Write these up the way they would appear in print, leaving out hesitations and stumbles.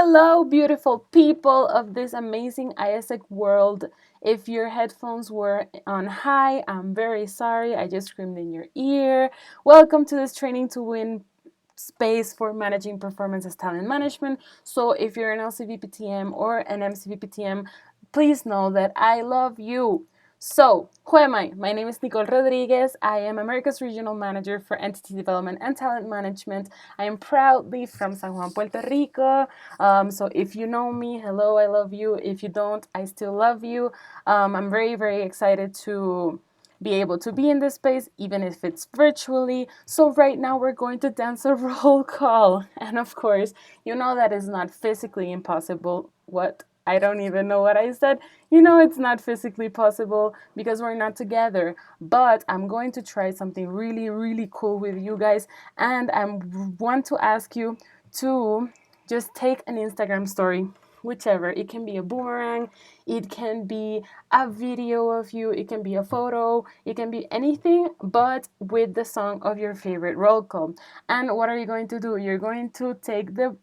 Hello, beautiful people of this amazing ISEC world. If your headphones were on high, I'm very sorry. I just screamed in your ear. Welcome to this Training to Win space for managing performance as talent management. So if you're an LCVPTM or an MCVPTM, please know that I love you. So, who am I? My name is Nicole Rodriguez. I am America's Regional Manager for Entity Development and Talent Management. I am proudly from San Juan, Puerto Rico. So, if you know me, hello, I love you. If you don't, I still love you. I'm very, very excited to be able to be in this space, even if it's virtually. So, right now, we're going to dance a roll call. And of course, you know that is not physically impossible. What? I don't even know what I said. You know it's not physically possible because we're not together. But I'm going to try something really, really cool with you guys. And I want to ask you to just take an Instagram story, whichever. It can be a boomerang, it can be a video of you, it can be a photo, it can be anything but with the song of your favorite roll call. And what are you going to do? You're going to take the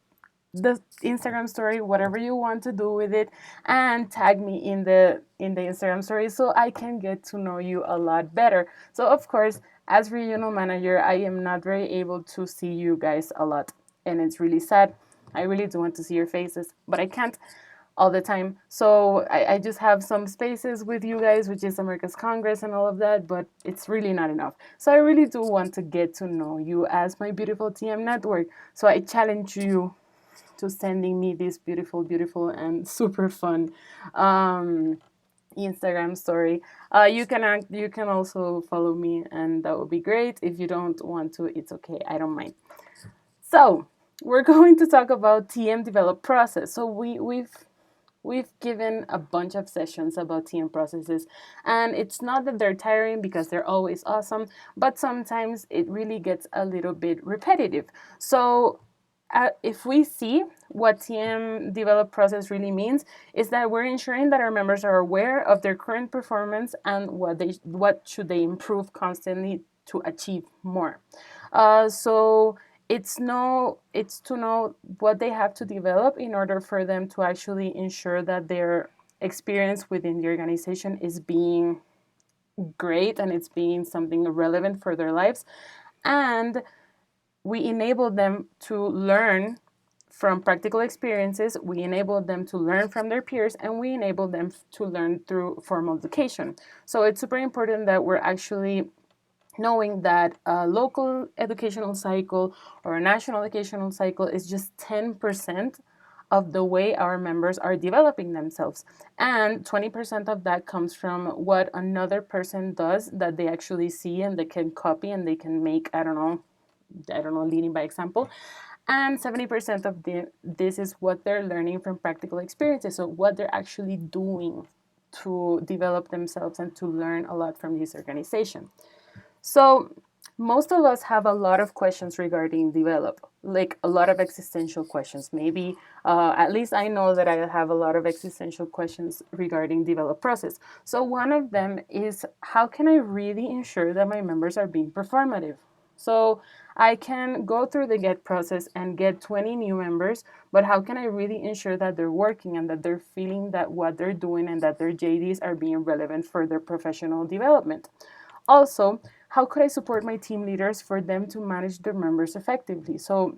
Instagram story, whatever you want to do with it, and tag me in the Instagram story so I can get to know you a lot better. So of course, as regional manager, I am not very able to see you guys a lot, and it's really sad. I really do want to see your faces, but I can't all the time. So I just have some spaces with you guys, which is America's Congress and all of that, but it's really not enough. So I really do want to get to know you as my beautiful TM network. So I challenge you to sending me this beautiful, beautiful, and super fun Instagram story. You can also follow me, and that would be great. If you don't want to, it's okay. I don't mind. So we're going to talk about TM develop process. So we've given a bunch of sessions about TM processes, and it's not that they're tiring because they're always awesome, but sometimes it really gets a little bit repetitive. So if we see what TM develop process really means, is that we're ensuring that our members are aware of their current performance and what should they improve constantly to achieve more. So it's to know what they have to develop in order for them to actually ensure that their experience within the organization is being great and it's being something relevant for their lives. And we enable them to learn from practical experiences, we enable them to learn from their peers, and we enable them to learn through formal education. So it's super important that we're actually knowing that a local educational cycle or a national educational cycle is just 10% of the way our members are developing themselves. And 20% of that comes from what another person does that they actually see and they can copy and they can make, leading by example. And 70% of this is what they're learning from practical experiences, so what they're actually doing to develop themselves and to learn a lot from this organization. So most of us have a lot of questions regarding develop, like a lot of existential questions. Maybe, at least I know that I have a lot of existential questions regarding develop process. So one of them is, how can I really ensure that my members are being performative? So I can go through the get process and get 20 new members, but how can I really ensure that they're working and that they're feeling that what they're doing and that their JDs are being relevant for their professional development? Also, how could I support my team leaders for them to manage their members effectively? So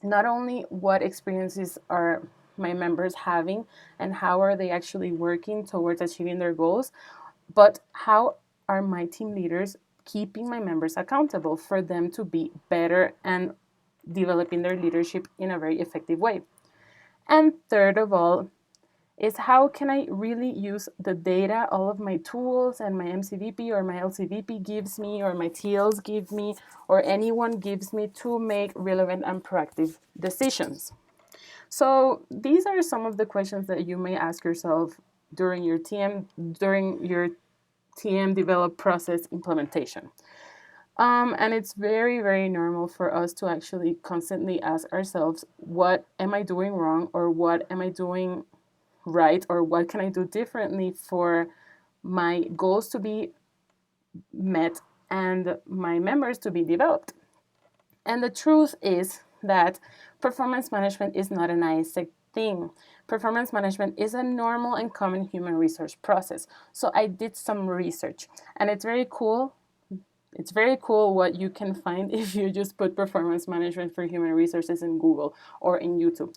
not only what experiences are my members having and how are they actually working towards achieving their goals, but how are my team leaders keeping my members accountable for them to be better and developing their leadership in a very effective way. And third of all, is how can I really use the data, all of my tools and my MCVP or my LCVP gives me or my TLs give me or anyone gives me to make relevant and proactive decisions. So these are some of the questions that you may ask yourself during your TM develop process implementation. And it's very, very normal for us to actually constantly ask ourselves, what am I doing wrong, or what am I doing right, or what can I do differently for my goals to be met and my members to be developed? And the truth is that Performance management is not an ISEC thing. Performance management is a normal and common human resource process. So I did some research, and it's very cool. It's very cool what you can find if you just put performance management for human resources in Google or in YouTube.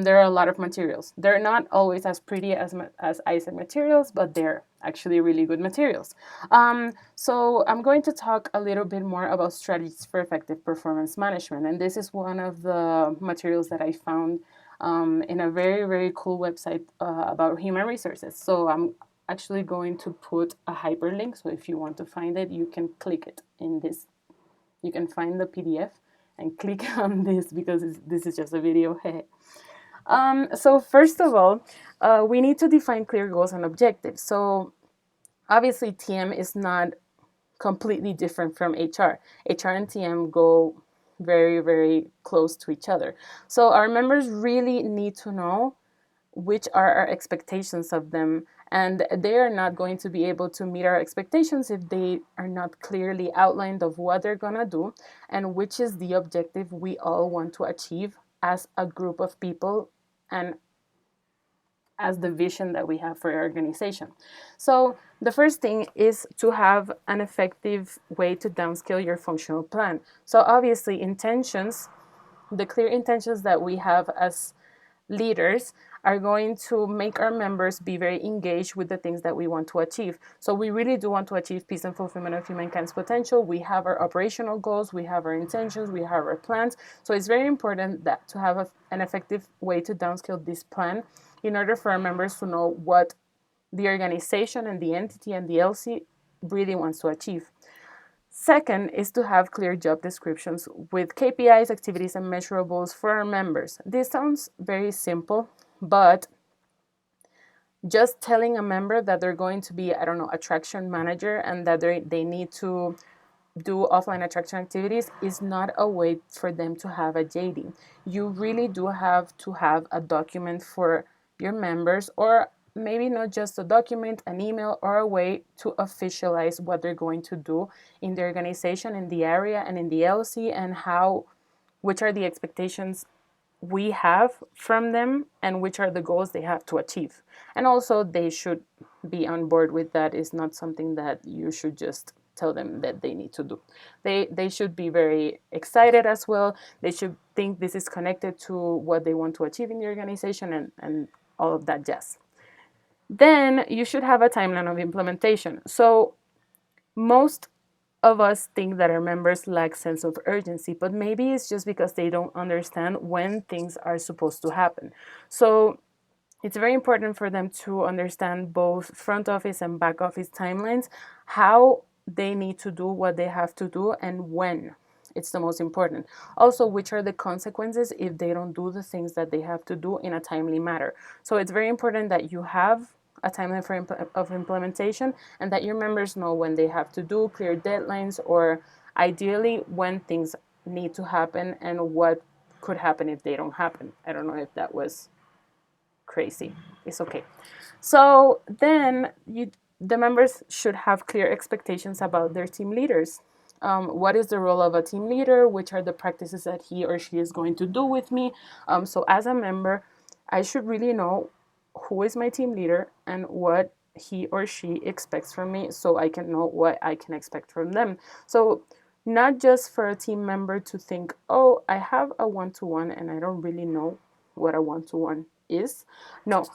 There are a lot of materials. They're not always as pretty as ISEC materials, but they're actually really good materials. So I'm going to talk a little bit more about strategies for effective performance management. And this is one of the materials that I found in a very, very cool website about human resources. So I'm actually going to put a hyperlink. So if you want to find it, you can click it in this. You can find the PDF and click on this because this is just a video. So first of all, we need to define clear goals and objectives. So obviously TM is not completely different from HR. HR and TM go very, very close to each other. So our members really need to know which are our expectations of them, and they are not going to be able to meet our expectations if they are not clearly outlined of what they're going to do and which is the objective we all want to achieve as a group of people and as the vision that we have for our organization. So the first thing is to have an effective way to downscale your functional plan. So obviously intentions, the clear intentions that we have as leaders are going to make our members be very engaged with the things that we want to achieve. So we really do want to achieve peace and fulfillment of humankind's potential. We have our operational goals, we have our intentions, we have our plans. So it's very important that to have an effective way to downscale this plan in order for our members to know what the organization and the entity and the LC really wants to achieve. Second is to have clear job descriptions with KPIs, activities, and measurables for our members. This sounds very simple, but just telling a member that they're going to be, I don't know, attraction manager and that they need to do offline attraction activities is not a way for them to have a JD. You really do have to have a document for your members, or maybe not just a document, an email, or a way to officialize what they're going to do in the organization, in the area, and in the LC, and which are the expectations we have from them and which are the goals they have to achieve. And also they should be on board with that. It's not something that you should just tell them that they need to do. They should be very excited as well. They should think this is connected to what they want to achieve in the organization and all of that jazz. Then you should have a timeline of implementation. So most of us think that our members lack sense of urgency, but maybe it's just because they don't understand when things are supposed to happen. So it's very important for them to understand both front office and back office timelines, how they need to do what they have to do and when. It's the most important. Also, which are the consequences if they don't do the things that they have to do in a timely manner. So it's very important that you have a timeline of implementation and that your members know when they have to do clear deadlines, or ideally when things need to happen and what could happen if they don't happen. I don't know if that was crazy. It's okay. So then the members should have clear expectations about their team leaders. What is the role of a team leader? Which are the practices that he or she is going to do with me? So as a member, I should really know who is my team leader and what he or she expects from me, so I can know what I can expect from them. So not just for a team member to think, oh, I have a one-to-one and I don't really know what a one-to-one is. No,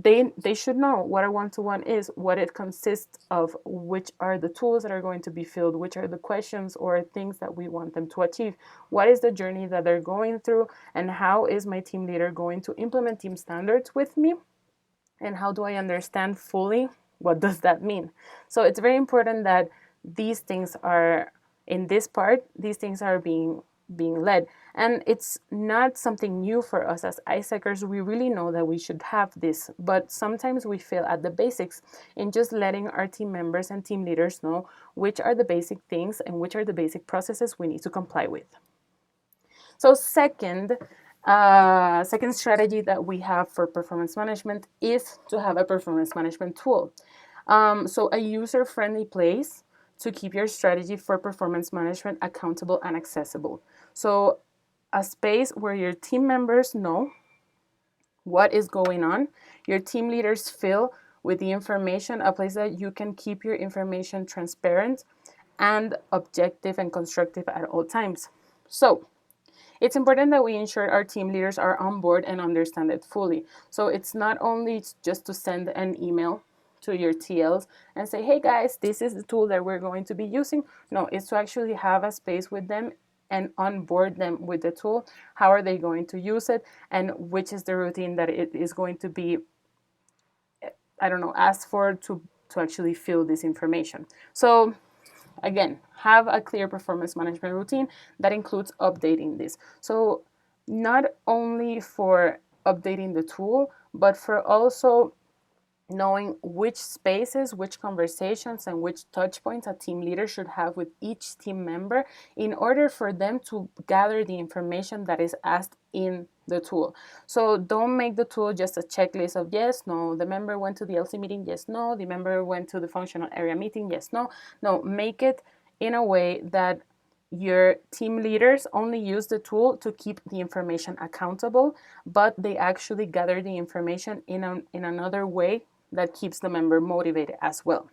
they should know what a one-to-one is, what it consists of, which are the tools that are going to be filled, which are the questions or things that we want them to achieve, what is the journey that they're going through, and how is my team leader going to implement team standards with me, and how do I understand fully what does that mean. So it's very important that these things are in this part, these things are being led. And it's not something new for us as ISECers. We really know that we should have this, but sometimes we fail at the basics in just letting our team members and team leaders know which are the basic things and which are the basic processes we need to comply with. So second strategy that we have for performance management is to have a performance management tool. So a user-friendly place to keep your strategy for performance management accountable and accessible. So a space where your team members know what is going on, your team leaders feel with the information, a place that you can keep your information transparent and objective and constructive at all times. So it's important that we ensure our team leaders are on board and understand it fully. So it's not only just to send an email to your TLs and say, hey guys, this is the tool that we're going to be using. No, it's to actually have a space with them and onboard them with the tool. How are they going to use it? And which is the routine that it is going to be, I don't know, asked for to actually fill this information. So again, have a clear performance management routine that includes updating this. So not only for updating the tool, but for also knowing which spaces, which conversations, and which touch points a team leader should have with each team member in order for them to gather the information that is asked in the tool. So don't make the tool just a checklist of yes, no, the member went to the LC meeting, yes, no, the member went to the functional area meeting, yes, no. No, make it in a way that your team leaders only use the tool to keep the information accountable, but they actually gather the information in another way that keeps the member motivated as well.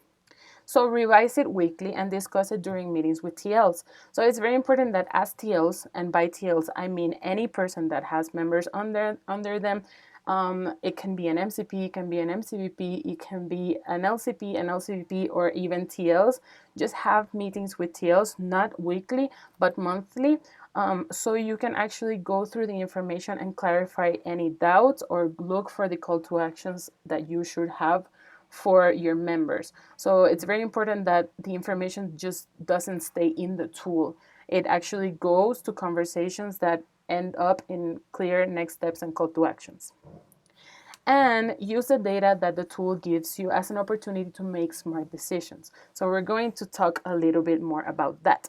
So revise it weekly and discuss it during meetings with TLs. So it's very important that as TLs, and by TLs I mean any person that has members under them, it can be an MCP, it can be an MCVP, it can be an LCP, an LCVP, or even TLs. Just have meetings with TLs, not weekly, but monthly, so you can actually go through the information and clarify any doubts or look for the call to actions that you should have for your members. So it's very important that the information just doesn't stay in the tool. It actually goes to conversations that end up in clear next steps and call to actions. And use the data that the tool gives you as an opportunity to make smart decisions. So we're going to talk a little bit more about that.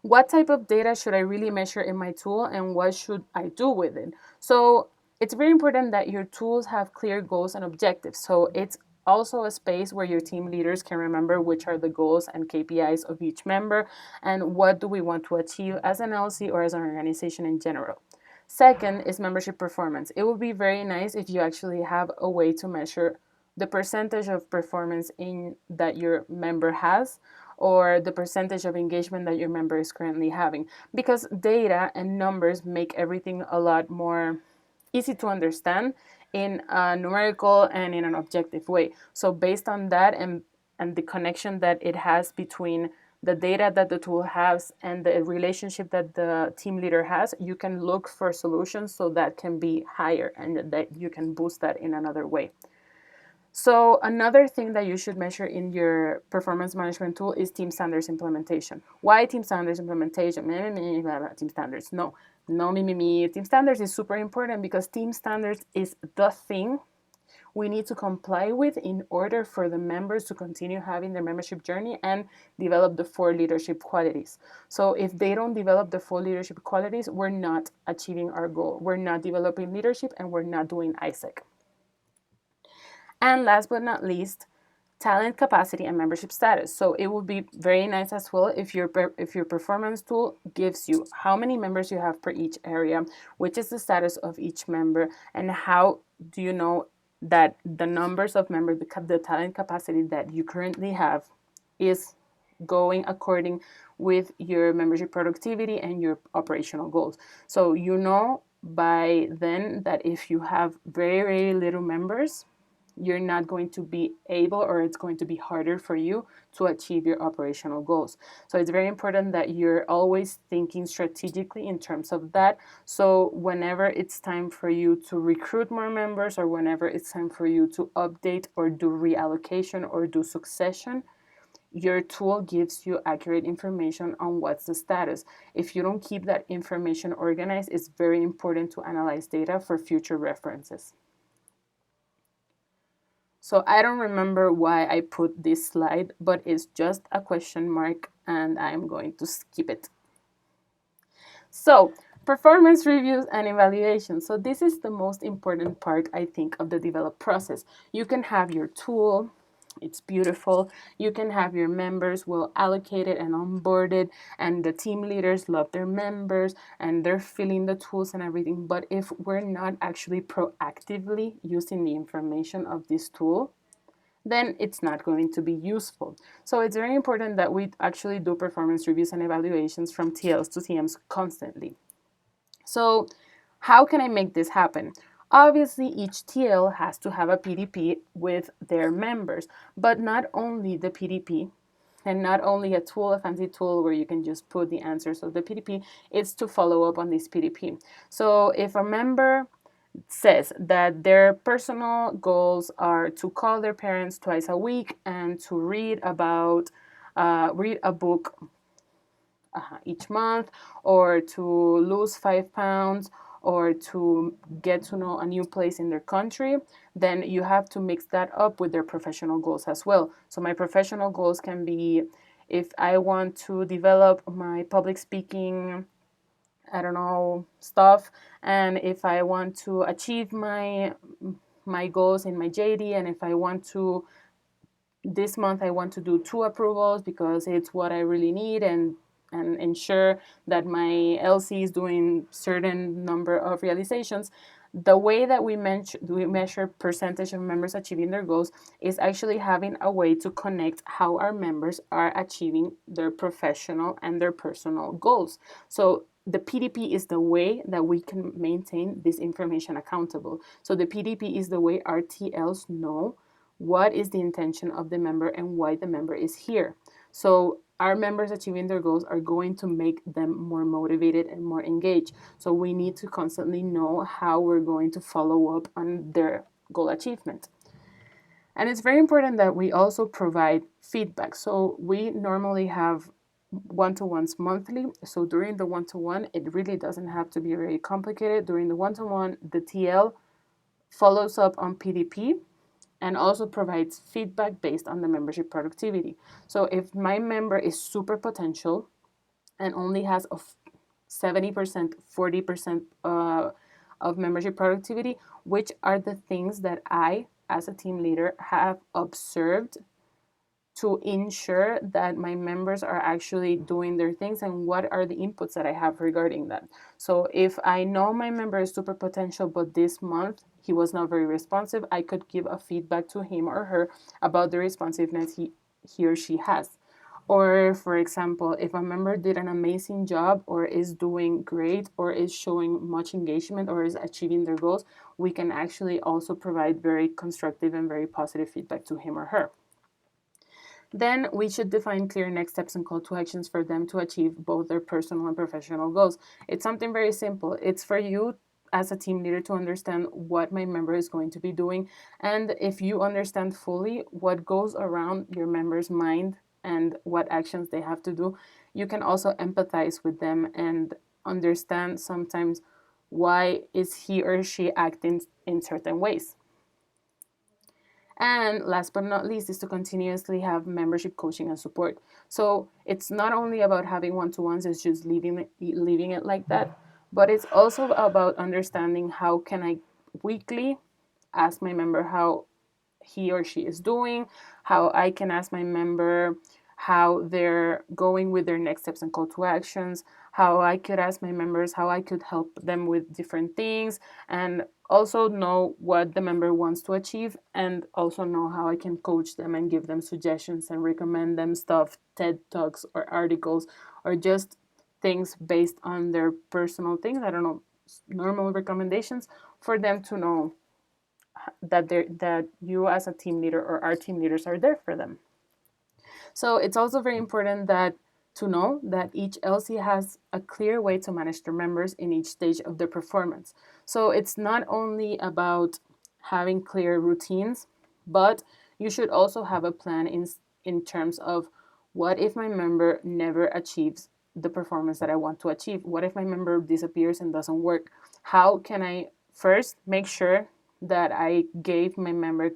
What type of data should I really measure in my tool, and what should I do with it? So it's very important that your tools have clear goals and objectives. So it's also a space where your team leaders can remember which are the goals and KPIs of each member and what do we want to achieve as an LC or as an organization in general. Second is membership performance. It would be very nice if you actually have a way to measure the percentage of performance in that your member has, or the percentage of engagement that your member is currently having, because data and numbers make everything a lot more easy to understand in a numerical and in an objective way. So based on that and the connection that it has between the data that the tool has and the relationship that the team leader has, you can look for solutions so that can be higher and that you can boost that in another way. So another thing that you should measure in your performance management tool is team standards implementation. Why team standards implementation? Team standards. No, Team standards is super important because team standards is the thing we need to comply with in order for the members to continue having their membership journey and develop the 4 leadership qualities. So if they don't develop the 4 leadership qualities, we're not achieving our goal. We're not developing leadership and we're not doing ISEC. And last but not least, talent capacity and membership status. So it would be very nice as well if your performance tool gives you how many members you have per each area, which is the status of each member, and how do you know that the numbers of members, the talent capacity that you currently have is going according with your membership productivity and your operational goals. So you know by then that if you have very, very little members, you're not going to be able, or it's going to be harder for you to achieve your operational goals. So it's very important that you're always thinking strategically in terms of that. So whenever it's time for you to recruit more members, or whenever it's time for you to update or do reallocation or do succession, your tool gives you accurate information on what's the status. If you don't keep that information organized, it's very important to analyze data for future references. So I don't remember why I put this slide, but it's just a question mark and I'm going to skip it. So performance reviews and evaluation. So this is the most important part, I think, of the develop process. You can have your tool, It's beautiful. You can have your members well allocated and onboarded, and the team leaders love their members and they're filling the tools and everything. But if we're not actually proactively using the information of this tool, then it's not going to be useful. So it's very important that we actually do performance reviews and evaluations from TLs to TMs constantly. So how can I make this happen? Obviously, each TL has to have a PDP with their members, but not only the PDP and not only a tool, a fancy tool where you can just put the answers of the PDP, it's to follow up on this PDP. So if a member says that their personal goals are to call their parents twice a week and to read a book each month, or to lose 5 pounds, or to get to know a new place in their country, then you have to mix that up with their professional goals as well. So my professional goals can be, if I want to develop my public speaking, I don't know, stuff, and if I want to achieve my goals in my JD, and if I want to, this month I want to do 2 approvals because it's what I really need, and ensure that my LC is doing certain number of realizations. The way that we measure percentage of members achieving their goals is actually having a way to connect how our members are achieving their professional and their personal goals. So the PDP is the way that we can maintain this information accountable. So the PDP is the way our TLs know what is the intention of the member and why the member is here. So our members achieving their goals are going to make them more motivated and more engaged. So we need to constantly know how we're going to follow up on their goal achievement. And it's very important that we also provide feedback. So we normally have one-to-ones monthly. So during the one-to-one, it really doesn't have to be very complicated. During the one-to-one, the TL follows up on PDP and also provides feedback based on the membership productivity. So if my member is super potential and only has a 70%, 40% of membership productivity, which are the things that I, as a team leader, have observed to ensure that my members are actually doing their things, and what are the inputs that I have regarding that. So if I know my member is super potential, but this month he was not very responsive, I could give a feedback to him or her about the responsiveness he or she has. Or, for example, if a member did an amazing job or is doing great or is showing much engagement or is achieving their goals, we can actually also provide very constructive and very positive feedback to him or her. Then we should define clear next steps and call to actions for them to achieve both their personal and professional goals. It's something very simple. It's for you as a team leader to understand what my member is going to be doing. And if you understand fully what goes around your member's mind and what actions they have to do, you can also empathize with them and understand sometimes why is he or she acting in certain ways. And last but not least is to continuously have membership coaching and support. So it's not only about having one-to-ones, it's just leaving it like that, but it's also about understanding how can I weekly ask my member how he or she is doing, how I can ask my member how they're going with their next steps and call to actions, how I could ask my members how I could help them with different things, and also know what the member wants to achieve, and also know how I can coach them and give them suggestions and recommend them stuff, TED Talks or articles, or just things based on their personal things, I don't know, normal recommendations for them to know that you as a team leader or our team leaders are there for them. So it's also very important that to know that each LC has a clear way to manage their members in each stage of their performance. So it's not only about having clear routines, but you should also have a plan in terms of what if my member never achieves the performance that I want to achieve? What if my member disappears and doesn't work? How can I first make sure that I gave my member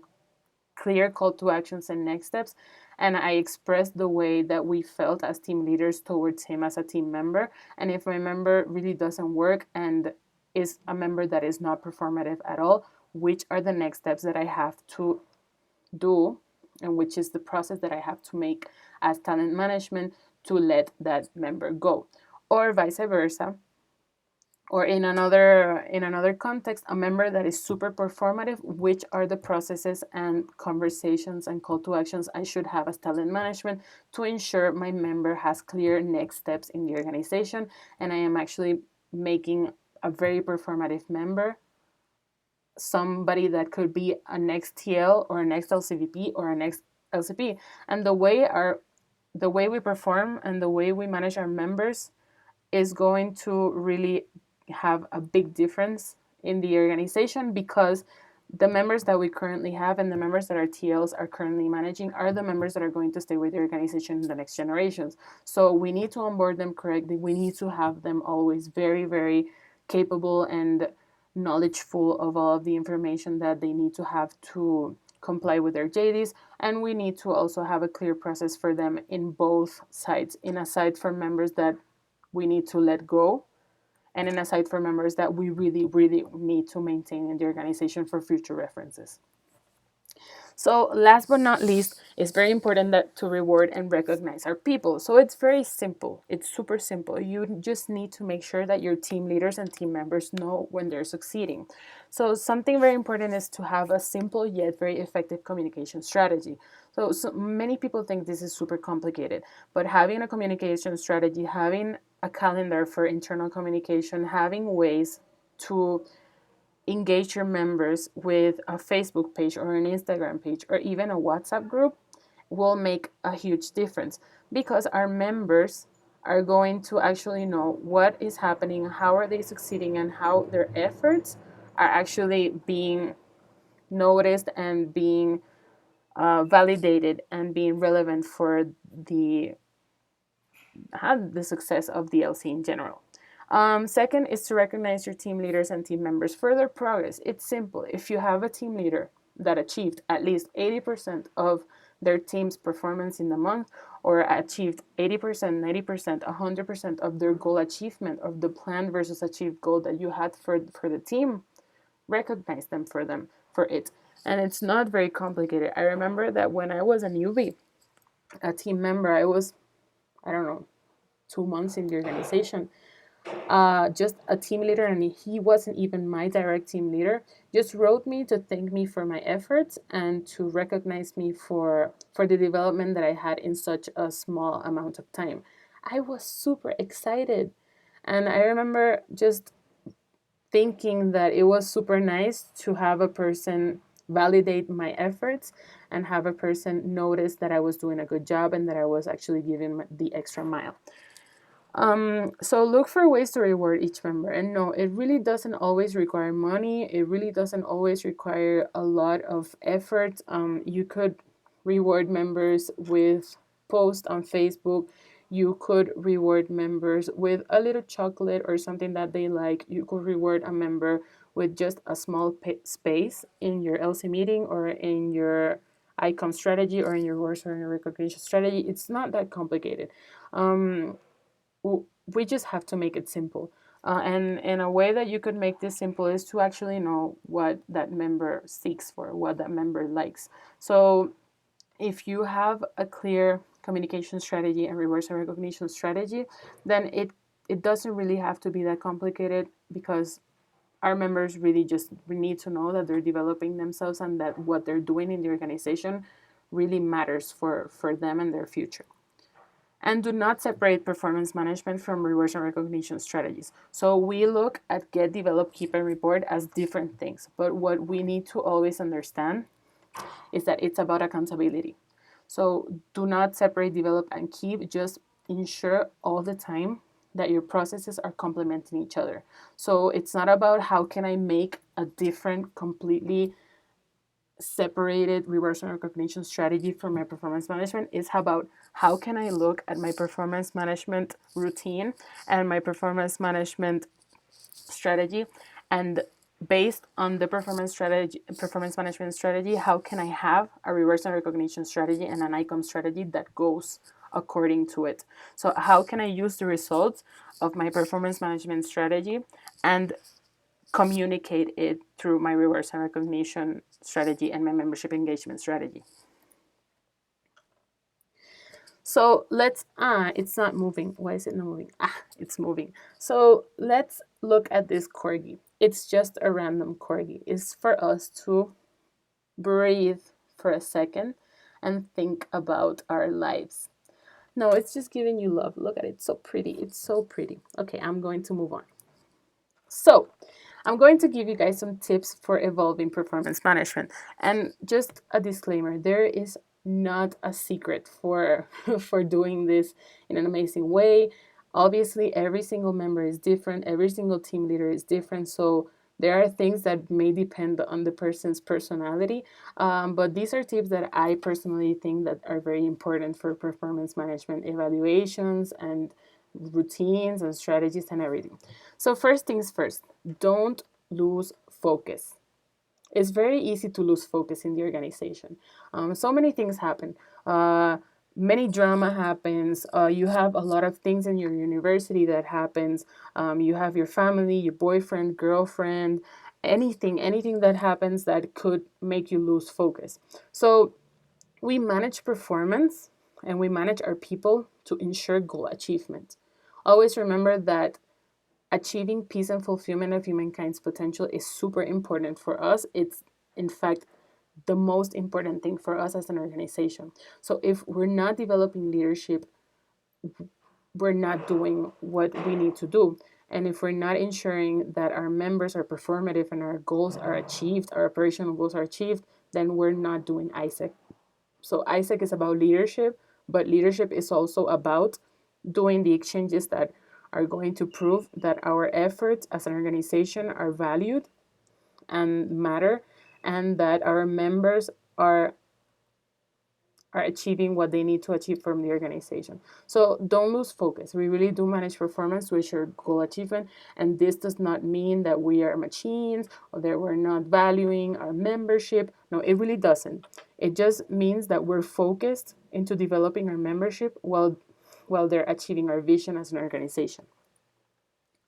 clear call to actions and next steps, and I expressed the way that we felt as team leaders towards him as a team member? And if my member really doesn't work and is a member that is not performative at all, which are the next steps that I have to do and which is the process that I have to make as talent management to let that member go, or vice versa. Or in another context, a member that is super performative, which are the processes and conversations and call to actions I should have as talent management to ensure my member has clear next steps in the organization, and I am actually making a very performative member somebody that could be a next TL or a next LCVP or a next LCP. And the way we perform and the way we manage our members is going to really have a big difference in the organization, because the members that we currently have and the members that our TLs are currently managing are the members that are going to stay with the organization in the next generations. So we need to onboard them correctly. We need to have them always very, very capable and knowledgeful of all of the information that they need to have to comply with their JDs, and we need to also have a clear process for them in both sides, in a side for members that we need to let go, and in a side for members that we really, really need to maintain in the organization for future references. So last but not least, it's very important that to reward and recognize our people. So it's very simple. It's super simple. You just need to make sure that your team leaders and team members know when they're succeeding. So something very important is to have a simple yet very effective communication strategy. So many people think this is super complicated, but having a communication strategy, having a calendar for internal communication, having ways to engage your members with a Facebook page or an Instagram page or even a WhatsApp group will make a huge difference, because our members are going to actually know what is happening, how are they succeeding, and how their efforts are actually being noticed and being validated and being relevant for the success of the LC in general. Second is to recognize your team leaders and team members for their progress. It's simple. If you have a team leader that achieved at least 80% of their team's performance in the month, or achieved 80%, 90%, 100% of their goal achievement of the planned versus achieved goal that you had for the team, recognize them for it. And it's not very complicated. I remember that when I was a newbie, a team member, I don't know, 2 months in the organization, just a team leader, and he wasn't even my direct team leader, just wrote me to thank me for my efforts and to recognize me for the development that I had in such a small amount of time. I was super excited, and I remember just thinking that it was super nice to have a person validate my efforts and have a person notice that I was doing a good job and that I was actually giving the extra mile. So look for ways to reward each member. And no, it really doesn't always require money. It really doesn't always require a lot of effort. You could reward members with posts on Facebook. You could reward members with a little chocolate or something that they like. You could reward a member with just a small space in your LC meeting or in your ICOM strategy or in your words or in your recognition strategy. It's not that complicated. We just have to make it simple. And a way that you could make this simple is to actually know what that member seeks for, what that member likes. So if you have a clear communication strategy and rewards and recognition strategy, then it doesn't really have to be that complicated, because our members really just need to know that they're developing themselves and that what they're doing in the organization really matters for them and their future. And do not separate performance management from rewards and recognition strategies. So we look at get, develop, keep, and report as different things. But what we need to always understand is that it's about accountability. So do not separate, develop, and keep. Just ensure all the time that your processes are complementing each other. So it's not about how can I make a different, completely separated rewards and recognition strategy for my performance management. It's about how can I look at my performance management routine and my performance management strategy, and based on the performance management strategy, how can I have a rewards and recognition strategy and an ICOM strategy that goes according to it. So how can I use the results of my performance management strategy and communicate it through my rewards and recognition strategy and my membership engagement strategy. So let's, it's not moving. Why is it not moving? It's moving. So let's look at this corgi. It's just a random corgi. It's for us to breathe for a second and think about our lives. No, it's just giving you love. Look at it. It's so pretty. It's so pretty. Okay, I'm going to move on. So, I'm going to give you guys some tips for evolving performance management. And just a disclaimer, there is not a secret for for doing this in an amazing way. Obviously, every single member is different, every single team leader is different, so there are things that may depend on the person's personality, but these are tips that I personally think that are very important for performance management evaluations and routines and strategies and everything. So first things first, don't lose focus. It's very easy to lose focus in the organization. So many things happen. Many drama happens. You have a lot of things in your university that happens. You have your family, your boyfriend, girlfriend, anything that happens that could make you lose focus. So we manage performance and we manage our people to ensure goal achievement. Always remember that achieving peace and fulfillment of humankind's potential is super important for us. It's, in fact, the most important thing for us as an organization. So if we're not developing leadership, we're not doing what we need to do. And if we're not ensuring that our members are performative and our goals are achieved, our operational goals are achieved, then we're not doing ISEC. So ISEC is about leadership, but leadership is also about doing the exchanges that are going to prove that our efforts as an organization are valued and matter, and that our members are are achieving what they need to achieve from the organization. So don't lose focus. We really do manage performance to ensure goal achievement, and this does not mean that we are machines or that we're not valuing our membership. No, it really doesn't. It just means that we're focused into developing our membership while they're achieving our vision as an organization.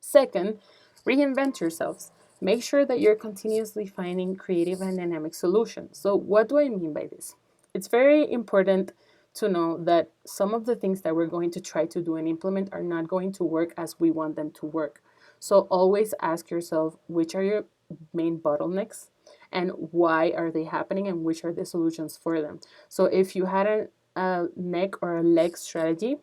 Second, reinvent yourselves. Make sure that you're continuously finding creative and dynamic solutions. So, what do I mean by this? It's very important to know that some of the things that we're going to try to do and implement are not going to work as we want them to work. So, always ask yourself which are your main bottlenecks and why are they happening and which are the solutions for them. So, if you had a neck or a leg strategy,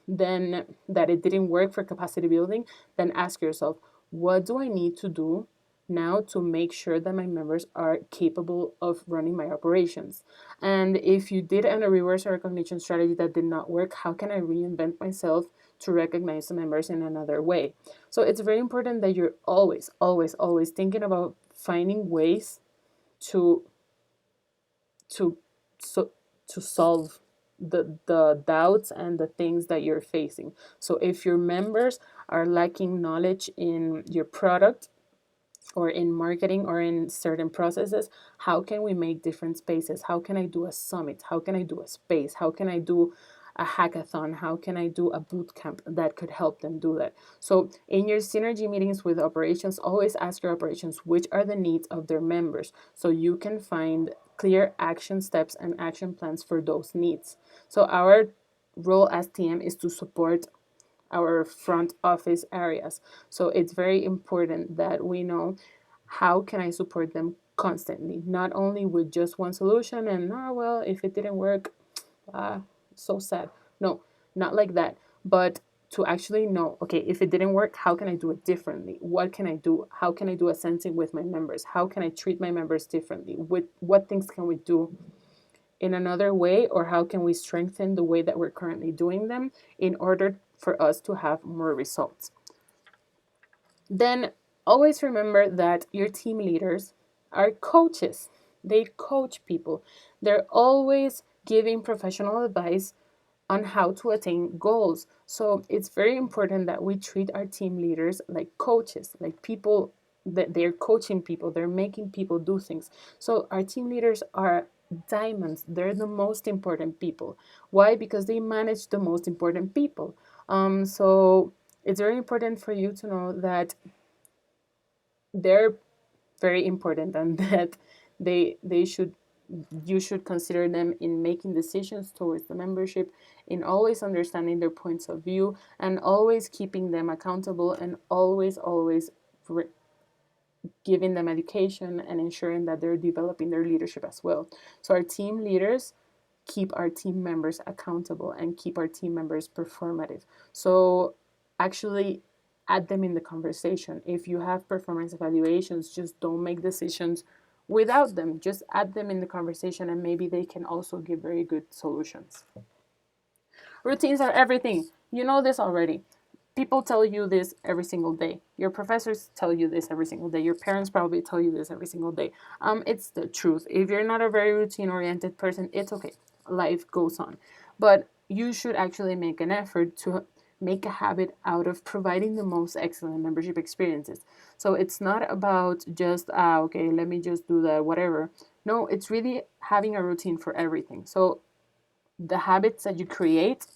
then that it didn't work for capacity building, then ask yourself, what do I need to do now to make sure that my members are capable of running my operations? And if you did a reverse recognition strategy that did not work, how can I reinvent myself to recognize the members in another way? So it's very important that you're always thinking about finding ways to to so to solve the doubts and the things that you're facing. So if your members are lacking knowledge in your product or in marketing or in certain processes, how can we make different spaces? How can I do a summit? How can I do a space? How can I do a hackathon? How can I do a boot camp that could help them do that? So in your synergy meetings with operations, always ask your operations which are the needs of their members so you can find clear action steps and action plans for those needs. So our role as TM is to support our front office areas. So it's very important that we know how can I support them constantly, not only with just one solution and well, if it didn't work, uh, so sad. No, not like that. But to actually know, okay, if it didn't work, how can I do it differently? What can I do? How can I do a sensing with my members? How can I treat my members differently? What things can we do in another way, or how can we strengthen the way that we're currently doing them in order for us to have more results? Then always remember that your team leaders are coaches. They coach people. They're always giving professional advice on how to attain goals. So it's very important that we treat our team leaders like coaches, like people that they're coaching people, they're making people do things. So our team leaders are diamonds. They're the most important people. Why? Because they manage the most important people. So it's very important for you to know that they're very important and that they should you should consider them in making decisions towards the membership, in always understanding their points of view, and always keeping them accountable, and always giving them education and ensuring that they're developing their leadership as well. So our team leaders keep our team members accountable and keep our team members performative. So actually add them in the conversation. If you have performance evaluations, just don't make decisions without them. Just add them in the conversation, and maybe they can also give very good solutions. Routines are everything. You know this already. People tell you this every single day. Your professors tell you this every single day. Your parents probably tell you this every single day. It's the truth. If you're not a very routine oriented person, it's okay. Life goes on. But you should actually make an effort to make a habit out of providing the most excellent membership experiences. So it's not about just, okay, let me just do that, whatever. No, it's really having a routine for everything. So the habits that you create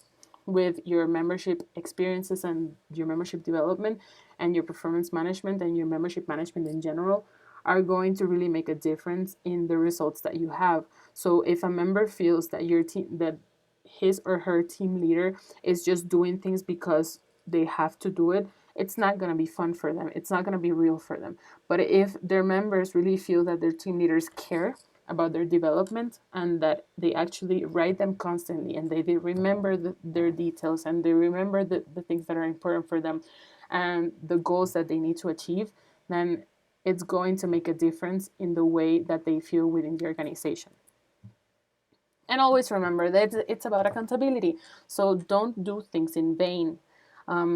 with your membership experiences and your membership development and your performance management and your membership management in general are going to really make a difference in the results that you have. So if a member feels that your team, that his or her team leader is just doing things because they have to do it, it's not going to be fun for them. It's not going to be real for them. But if their members really feel that their team leaders care about their development and that they actually write them constantly and they remember their details and they remember the things that are important for them and the goals that they need to achieve, then it's going to make a difference in the way that they feel within the organization. And always remember that it's about accountability. So don't do things in vain.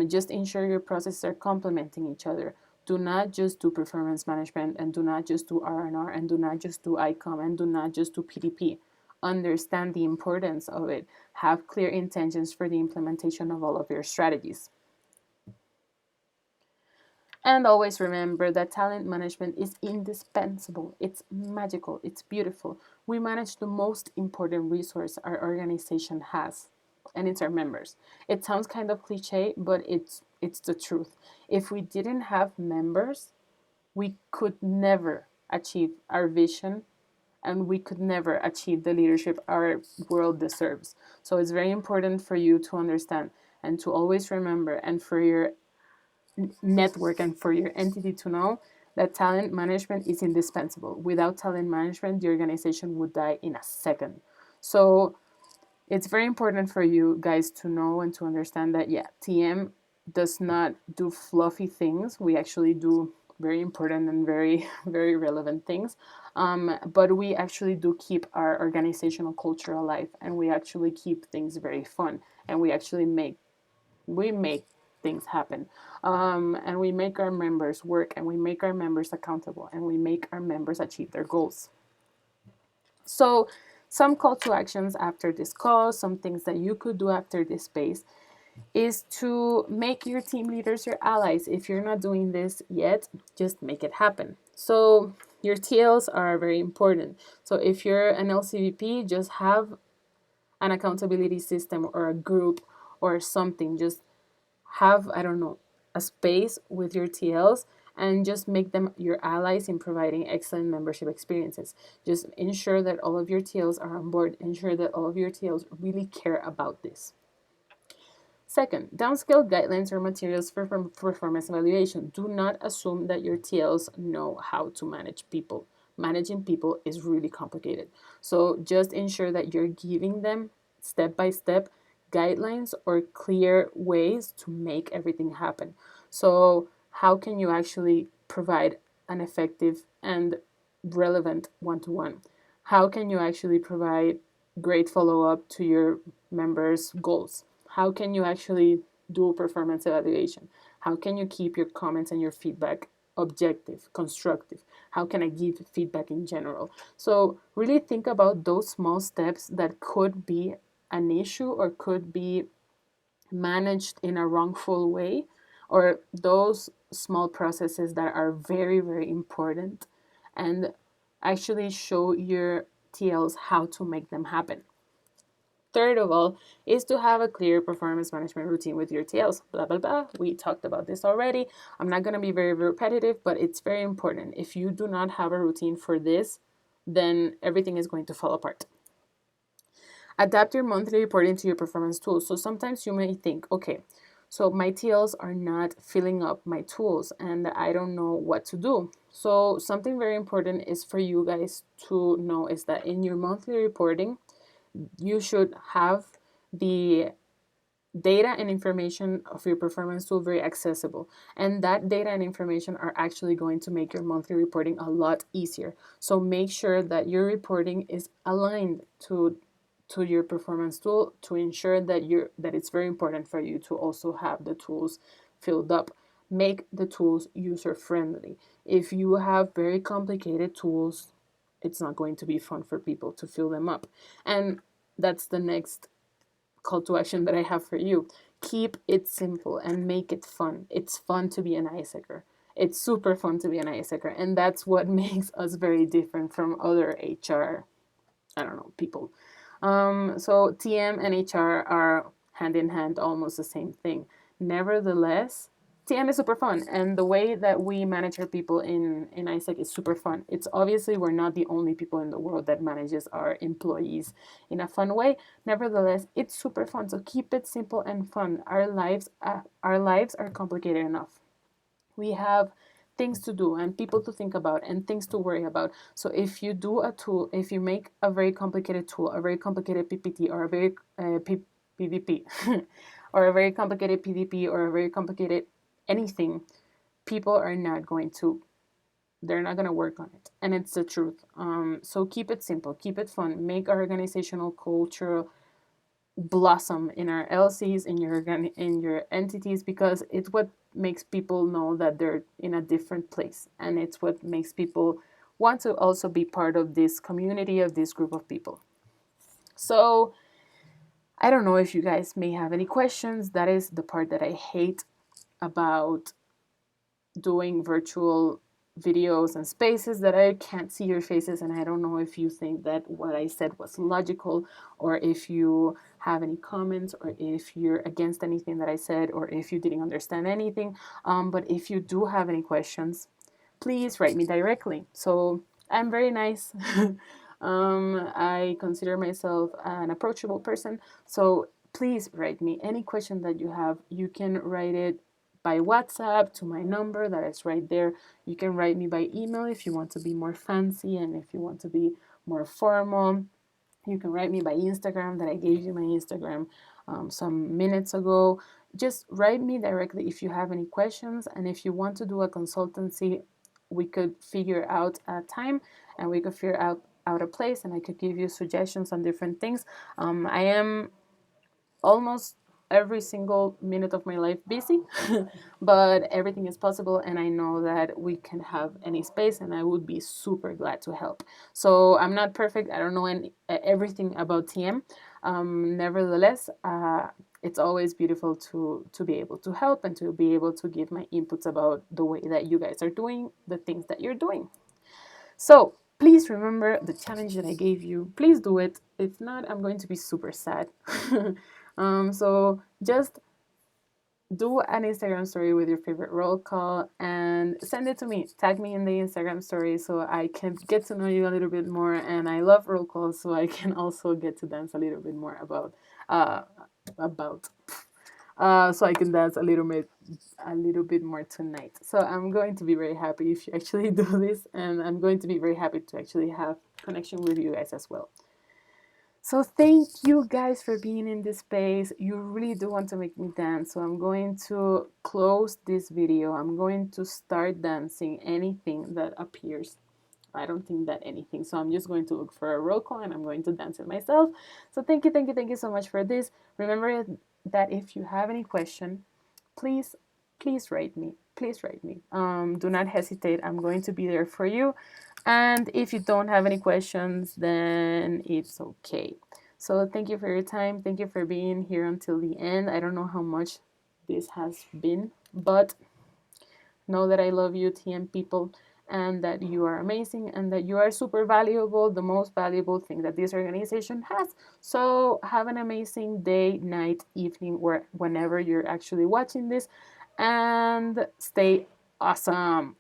Just ensure your processes are complementing each other. Do not just do performance management, and do not just do R&R, and do not just do ICOM, and do not just do PDP. Understand the importance of it. Have clear intentions for the implementation of all of your strategies. And always remember that talent management is indispensable. It's magical. It's beautiful. We manage the most important resource our organization has, and it's our members. It sounds kind of cliche, but it's the truth. If we didn't have members, we could never achieve our vision, and we could never achieve the leadership our world deserves. So it's very important for you to understand and to always remember, and for your network and for your entity to know that talent management is indispensable. Without talent management, the organization would die in a second. So it's very important for you guys to know and to understand that, yeah, TM does not do fluffy things. We actually do very important and very, very relevant things. But we actually do keep our organizational culture alive, and we actually keep things very fun, and we make things happen, and we make our members work, and we make our members accountable, and we make our members achieve their goals. So some call to actions after this call, some things that you could do after this space, is to make your team leaders your allies. If you're not doing this yet, just make it happen. So your TLs are very important. So if you're an LCVP, just have an accountability system or a group or something. Just have, I don't know, a space with your TLs and just make them your allies in providing excellent membership experiences. Just ensure that all of your TLs are on board. Ensure that all of your TLs really care about this. Second, downscale guidelines or materials for performance evaluation. Do not assume that your TLs know how to manage people. Managing people is really complicated. So just ensure that you're giving them step by step guidelines or clear ways to make everything happen. So how can you actually provide an effective and relevant one-to-one? How can you actually provide great follow-up to your members' goals? How can you actually do performance evaluation? How can you keep your comments and your feedback objective, constructive? How can I give feedback in general? So really think about those small steps that could be an issue or could be managed in a wrongful way, or those small processes that are very, very important, and actually show your TLs how to make them happen. Third of all is to have a clear performance management routine with your TLs. Blah, blah, blah. We talked about this already. I'm not going to be very repetitive, but it's very important. If you do not have a routine for this, then everything is going to fall apart. Adapt your monthly reporting to your performance tools. So sometimes you may think, okay, so my TLs are not filling up my tools and I don't know what to do. So something very important is for you guys to know is that in your monthly reporting, you should have the data and information of your performance tool very accessible, and that data and information are actually going to make your monthly reporting a lot easier. So make sure that your reporting is aligned to your performance tool to ensure that it's very important for you to also have the tools filled up. Make the tools user friendly. If you have very complicated tools, it's not going to be fun for people to fill them up. And that's the next call to action that I have for you. Keep it simple and make it fun. It's fun to be an ISECer. It's super fun to be an ISECer, and that's what makes us very different from other HR, I don't know, people. So TM and HR are hand in hand, almost the same thing. Nevertheless, TM is super fun, and the way that we manage our people in ISEC is super fun. It's obviously we're not the only people in the world that manages our employees in a fun way. Nevertheless, it's super fun. So keep it simple and fun. Our lives are complicated enough. We have things to do and people to think about and things to worry about. So if you do a tool, if you make a very complicated tool, a very complicated PPT, or a very PVP, or a very complicated PDP, or a very complicated anything, people are not going to, they're not going to work on it. And it's the truth. So keep it simple, keep it fun, make our organizational culture blossom in our LCs, in your entities, because it's what makes people know that they're in a different place, and it's what makes people want to also be part of this community, of this group of people. So I don't know if you guys may have any questions. That is the part that I hate about doing virtual videos and spaces, that I can't see your faces, and I don't know if you think that what I said was logical, or if you have any comments, or if you're against anything that I said, or if you didn't understand anything. But if you do have any questions, please write me directly. So I'm very nice. I consider myself an approachable person. So please write me any question that you have. You can write it by WhatsApp to my number that is right there. You can write me by email if you want to be more fancy and if you want to be more formal. You can write me by Instagram, that I gave you my Instagram some minutes ago. Just write me directly if you have any questions. And if you want to do a consultancy, we could figure out a time and we could figure out a place, and I could give you suggestions on different things. I am almost every single minute of my life busy, but everything is possible, and I know that we can have any space, and I would be super glad to help. So I'm not perfect. I don't know everything about TM. Nevertheless, it's always beautiful to be able to help and to be able to give my inputs about the way that you guys are doing the things that you're doing. So please remember the challenge that I gave you. Please do it. If not, I'm going to be super sad. So just do an Instagram story with your favorite roll call and send it to me. Tag me in the Instagram story so I can get to know you a little bit more. And I love roll calls, so I can also get to dance a little bit more uh, about so I can dance a little bit more tonight. So I'm going to be very happy if you actually do this, and I'm going to be very happy to actually have connection with you guys as well. So thank you guys for being in this space. You really do want to make me dance. So I'm going to close this video. I'm going to start dancing anything that appears. I don't think that anything. So I'm just going to look for a roll call and I'm going to dance it myself. So thank you so much for this. Remember that if you have any question, please write me. Please write me. Do not hesitate. I'm going to be there for you. And if you don't have any questions, then it's okay. So thank you for your time. Thank you for being here until the end. I don't know how much this has been, but know that I love you, TM people, and that you are amazing and that you are super valuable, the most valuable thing that this organization has. So have an amazing day, night, evening, or whenever you're actually watching this, and stay awesome.